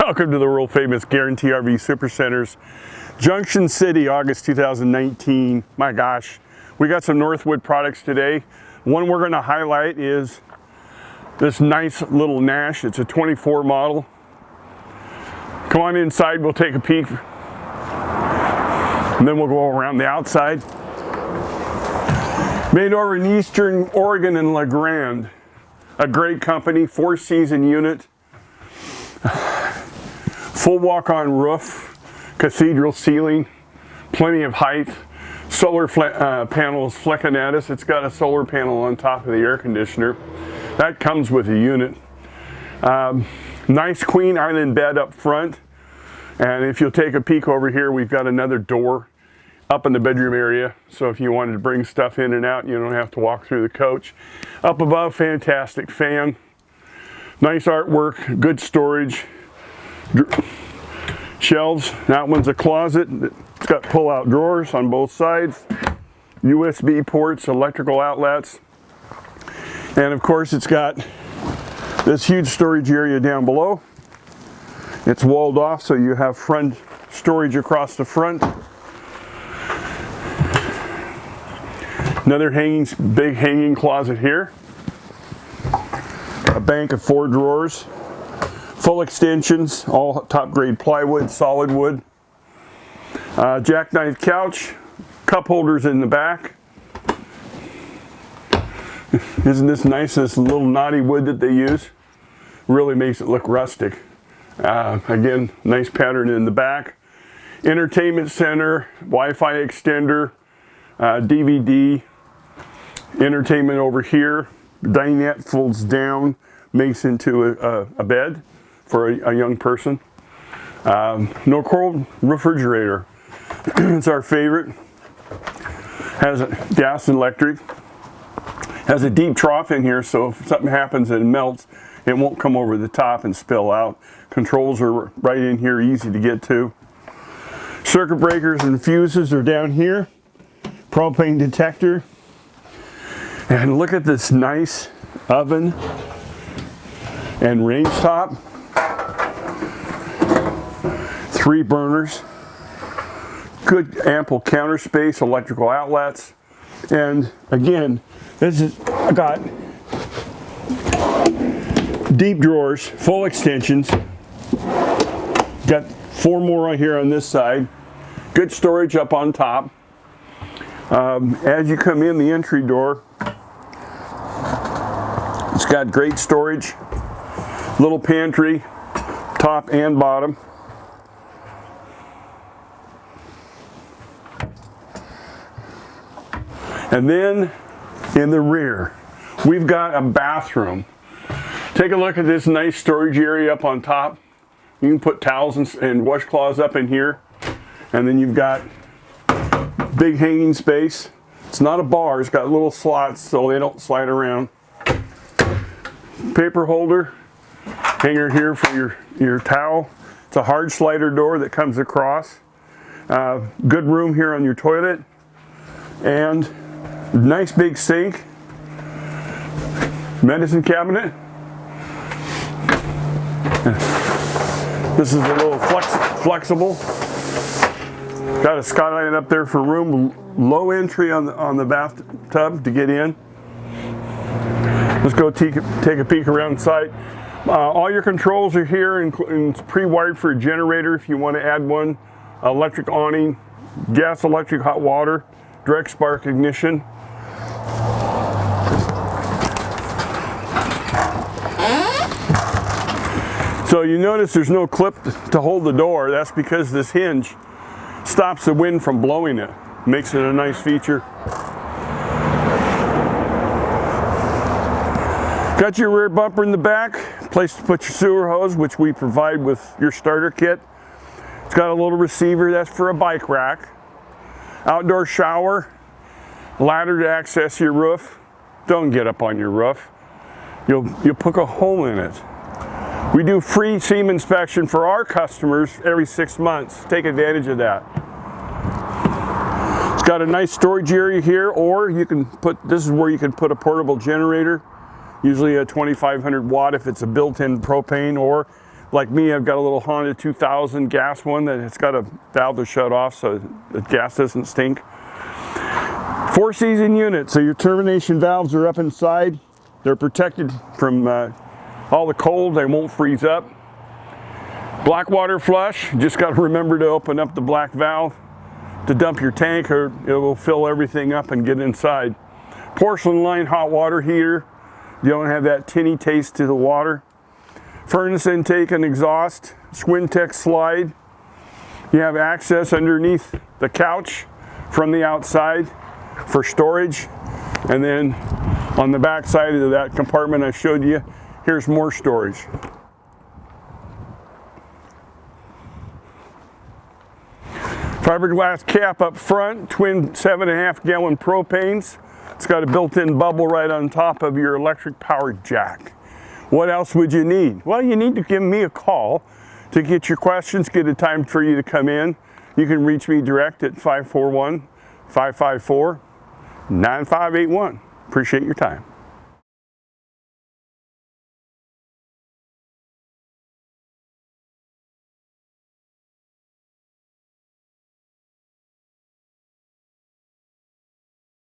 Welcome to the world famous Guaranty RV Supercenters, Junction City, August 2019. My gosh, we got some Northwood products today. One we're going to highlight is this nice little Nash. It's a 24 model. Come on inside, we'll take a peek. And then we'll go around the outside. Made over in Eastern Oregon and La Grande. A great company, 4-season unit. Full walk-on roof, cathedral ceiling, plenty of height, solar panels flicking at us. It's got a solar panel on top of the air conditioner. That comes with a unit. Nice queen island bed up front. And if you'll take a peek over here, we've got another door up in the bedroom area. So if you wanted to bring stuff in and out, you don't have to walk through the coach. Up above, fantastic fan. Nice artwork, good storage. Shelves. That one's a closet. It's got pull-out drawers on both sides. USB ports, electrical outlets. And of course it's got this huge storage area down below. It's walled off so you have front storage across the front. Another big hanging closet here. A bank of 4 drawers. Full extensions, all top grade plywood, solid wood. Jackknife couch, cup holders in the back. Isn't this nice, this little knotty wood that they use? Really makes it look rustic. Again, nice pattern in the back. Entertainment center, Wi-Fi extender, DVD, entertainment over here. Dinette folds down, makes into a bed for a young person. No cold refrigerator. It's our favorite. Has a gas and electric. Has a deep trough in here, so if something happens and it melts, it won't come over the top and spill out. Controls are right in here, easy to get to. Circuit breakers and fuses are down here. Propane detector. And look at this nice oven and range top. 3 burners. Good ample counter space, electrical outlets. And again, I got deep drawers, full extensions. Got 4 more right here on this side. Good storage up on top. As you come in the entry door, it's got great storage, little pantry, top and bottom. And then in the rear, we've got a bathroom. Take a look at this nice storage area up on top. You can put towels and washcloths up in here. And then you've got big hanging space. It's not a bar, it's got little slots so they don't slide around. Paper holder, hanger here for your towel. It's a hard slider door that comes across. Good room here on your toilet. And nice big sink. Medicine cabinet. This is a little flexible. Got a skylight up there for room. Low entry on the bathtub to get in. Let's go take a peek around site. All your controls are here and it's pre-wired for a generator if you want to add one. Electric awning, gas, electric, hot water, direct spark ignition. So you notice there's no clip to hold the door. That's because this hinge stops the wind from blowing it. Makes it a nice feature. Got your rear bumper in the back, place to put your sewer hose, which we provide with your starter kit. It's got a little receiver, that's for a bike rack. Outdoor shower, ladder to access your roof. Don't get up on your roof. You'll poke a hole in it. We do free seam inspection for our customers every 6 months. Take advantage of that. It's got a nice storage area here, or you can this is where you can put a portable generator, usually a 2500 watt if it's a built-in propane, or Like me, I've got a little Honda 2000 gas one that it's got a valve to shut off so the gas doesn't stink. 4-season unit, so your termination valves are up inside. They're protected from all the cold, they won't freeze up. Black water flush, just got to remember to open up the black valve to dump your tank or it will fill everything up and get inside. Porcelain lined hot water heater, you don't have that tinny taste to the water. Furnace intake and exhaust, Swintex slide. You have access underneath the couch from the outside for storage. And then on the back side of that compartment I showed you, here's more storage. Fiberglass cap up front, twin 7.5 gallon propanes. It's got a built-in bubble right on top of your electric powered jack. What else would you need? Well, you need to give me a call to get your questions, get a time for you to come in. You can reach me direct at 541-554-9581. Appreciate your time.